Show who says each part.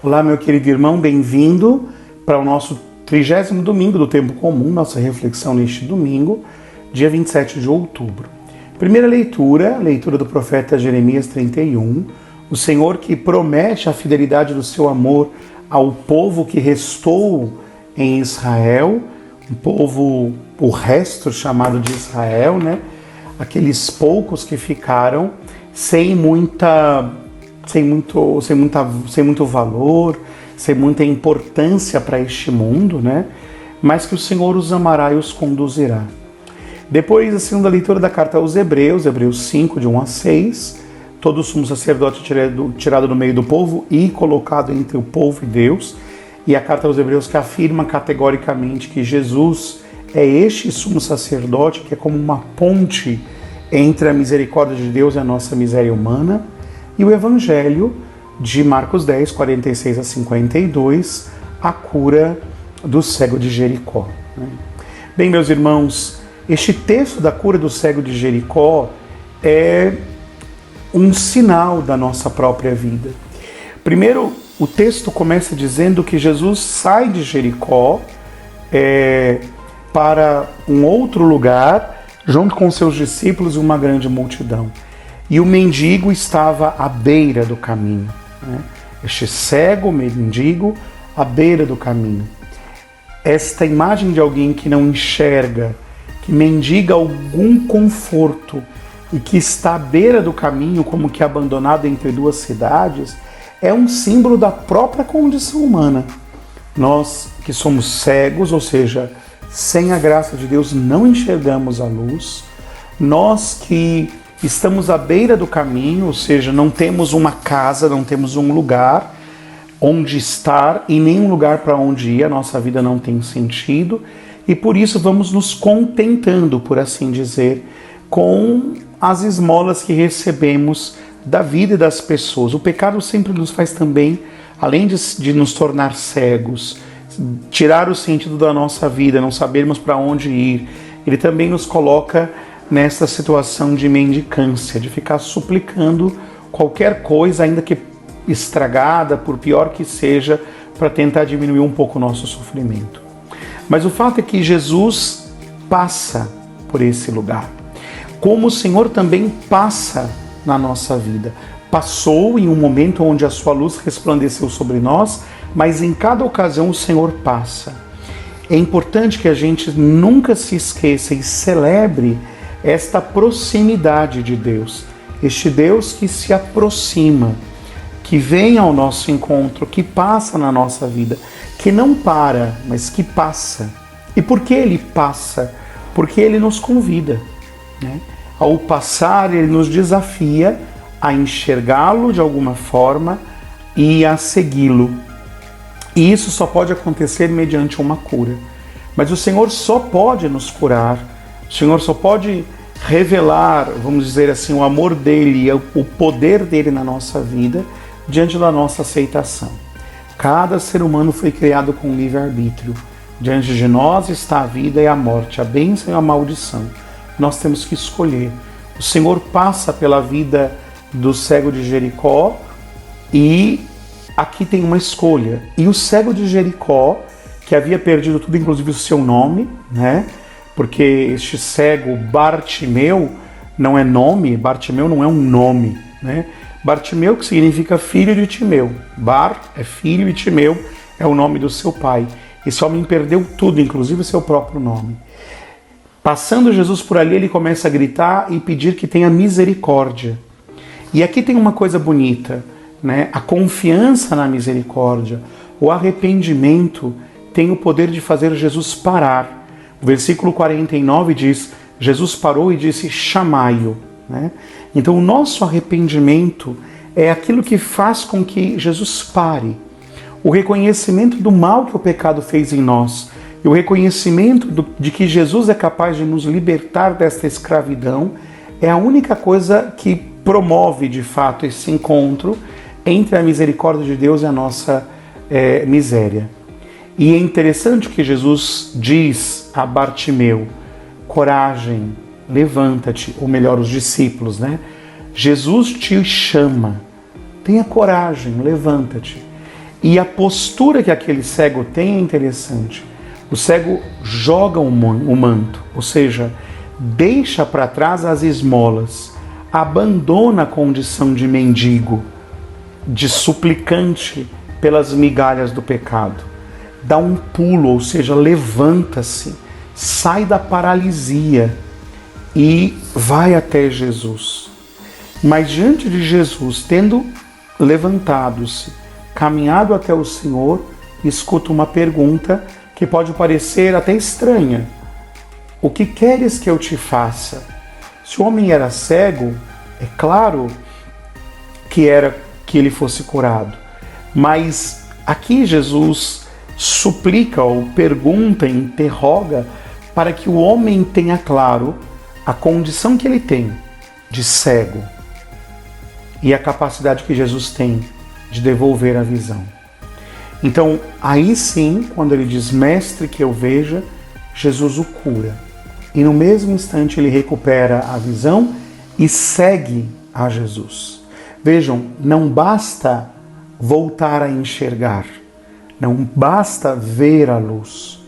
Speaker 1: Olá, meu querido irmão, bem-vindo para o nosso 30º domingo do Tempo Comum, nossa reflexão neste domingo, dia 27 de outubro. Primeira leitura do profeta Jeremias 31, o Senhor que promete a fidelidade do seu amor ao povo que restou em Israel, um povo, o resto chamado de Israel, né? Aqueles poucos que ficaram sem muito valor, sem muita importância para este mundo, né? Mas que o Senhor os amará e os conduzirá. Depois, a segunda leitura da carta aos Hebreus 5, de 1 a 6, todo sumo sacerdote tirado do meio do povo e colocado entre o povo e Deus, e a carta aos Hebreus que afirma categoricamente que Jesus é este sumo sacerdote que é como uma ponte entre a misericórdia de Deus e a nossa miséria humana, e o Evangelho de Marcos 10, 46 a 52, a cura do cego de Jericó. Bem, meus irmãos, este texto da cura do cego de Jericó é um sinal da nossa própria vida. Primeiro, o texto começa dizendo que Jesus sai de Jericó para um outro lugar, junto com seus discípulos e uma grande multidão. E o mendigo estava à beira do caminho. Este cego mendigo à beira do caminho. Esta imagem de alguém que não enxerga, que mendiga algum conforto e que está à beira do caminho, como que abandonado entre duas cidades, é um símbolo da própria condição humana. Nós que somos cegos, ou seja, sem a graça de Deus não enxergamos a luz, nós que estamos à beira do caminho, ou seja, não temos uma casa, não temos um lugar onde estar e nem um lugar para onde ir, a nossa vida não tem sentido e por isso vamos nos contentando, por assim dizer, com as esmolas que recebemos da vida e das pessoas. O pecado sempre nos faz também, além de nos tornar cegos, tirar o sentido da nossa vida, não sabermos para onde ir, ele também nos coloca nessa situação de mendicância, de ficar suplicando qualquer coisa, ainda que estragada, por pior que seja, para tentar diminuir um pouco o nosso sofrimento. Mas o fato é que Jesus passa por esse lugar, como o Senhor também passa na nossa vida. Passou em um momento onde a sua luz resplandeceu sobre nós, mas em cada ocasião o Senhor passa. É importante que a gente nunca se esqueça e celebre esta proximidade de Deus, este Deus que se aproxima, que vem ao nosso encontro, que passa na nossa vida, que não para, mas que passa. E por que ele passa? Porque ele nos convida, né? Ao passar, ele nos desafia a enxergá-lo de alguma forma e a segui-lo. E isso só pode acontecer mediante uma cura. Mas o Senhor só pode nos curar, o Senhor só pode revelar, vamos dizer assim, o amor dele, o poder dele na nossa vida, diante da nossa aceitação. Cada ser humano foi criado com livre-arbítrio. Diante de nós está a vida e a morte, a bênção e a maldição. Nós temos que escolher. O Senhor passa pela vida do cego de Jericó e aqui tem uma escolha. E o cego de Jericó, que havia perdido tudo, inclusive o seu nome, né? Porque este cego Bartimeu não é nome, Bartimeu não é um nome, né? Bartimeu, que significa filho de Timeu. Bar é filho e Timeu é o nome do seu pai. Esse homem perdeu tudo, inclusive o seu próprio nome. Passando Jesus por ali, ele começa a gritar e pedir que tenha misericórdia. E aqui tem uma coisa bonita, né? A confiança na misericórdia, o arrependimento tem o poder de fazer Jesus parar. O versículo 49 diz, Jesus parou e disse, chamai-o, né? Então o nosso arrependimento é aquilo que faz com que Jesus pare. O reconhecimento do mal que o pecado fez em nós e o reconhecimento de que Jesus é capaz de nos libertar desta escravidão é a única coisa que promove de fato esse encontro entre a misericórdia de Deus e a nossa miséria. E é interessante que Jesus diz a Bartimeu, coragem, levanta-te, ou melhor, os discípulos, né? Jesus te chama, tenha coragem, levanta-te. E a postura que aquele cego tem é interessante. O cego joga o manto, ou seja, deixa para trás as esmolas, abandona a condição de mendigo, de suplicante pelas migalhas do pecado. Dá um pulo, ou seja, levanta-se, sai da paralisia e vai até Jesus. Mas diante de Jesus, tendo levantado-se, caminhado até o Senhor, escuta uma pergunta que pode parecer até estranha. O que queres que eu te faça? Se o homem era cego, é claro que ele fosse curado. Mas aqui Jesus suplica ou pergunta, interroga, para que o homem tenha claro a condição que ele tem de cego e a capacidade que Jesus tem de devolver a visão. Então, aí sim, quando ele diz, mestre, que eu veja, Jesus o cura. E no mesmo instante ele recupera a visão e segue a Jesus. Vejam, não basta voltar a enxergar, não basta ver a luz.